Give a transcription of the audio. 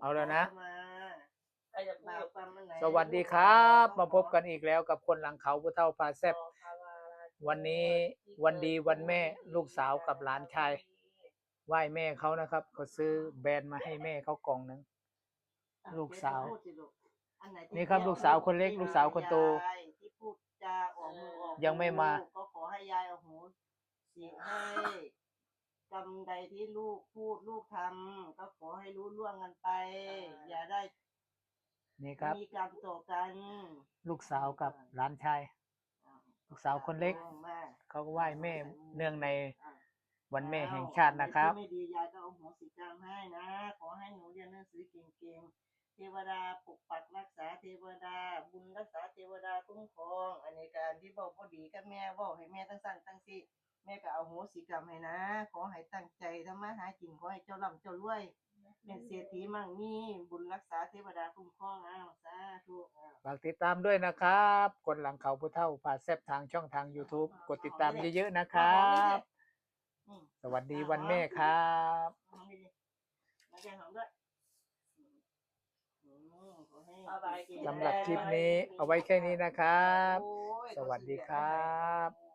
เอาแล้วนะ ใครจะพูด สวัสดีครับมาพบกันอีกแล้วกับคนหลังเขาผู้เฒ่าพาแซ่บวันนี้วันดีวันแม่ลูกสาวกับหลานชายไหว้แม่เขานะครับเขาซื้อแบรนด์มาให้แม่เขากล่องหนึงลูกสาว นี่ครับลูกสาวคนเล็กลูกสาวคนโตที่พูดจาออกมือออก ยังไม่มา ก็ขอให้ยายโอ้โหสิให้กรรมใดที่ลูกพูดลูกทำก็ขอให้รู้ล่วงกันไป อย่าได้ นี่ครับ มีกรรมต่อกัน ลูกสาวกับหลานชายลูกสาวคนเล็กเขาก็ไหว้แม่เนื่องในวันแม่แห่งชาตินะครับ ไม่ดียายก็เอาหัวสีกรรมให้นะขอให้หนูเรียนหนังสือเก่งๆเทวดาปกปักรักษาเทวดาบุญรักษาเทวดาคุ้มครองอันในการที่บอกพอดีกับแม่บอกให้แม่ตั้งสั่นตั้งสิแม่ก็เอาหัวสีกรรมให้นะขอให้ตั้งใจทำมาหากินขอให้เจ้าร่ำเจ้ารวยเป็นเศรษฐีมั่งมีบุญรักษาเทวดาคุ้มครองสาธุฝากติดตามด้วยนะครับคนหลังเขาผู้เฒ่าพาแซ่บทางช่องทาง YouTube กดติดตามเยอะๆนะครับสวัสดีวันแม่ครับสำหรับคลิปนี้เอาไว้แค่นี้นะครับสวัสดีครับ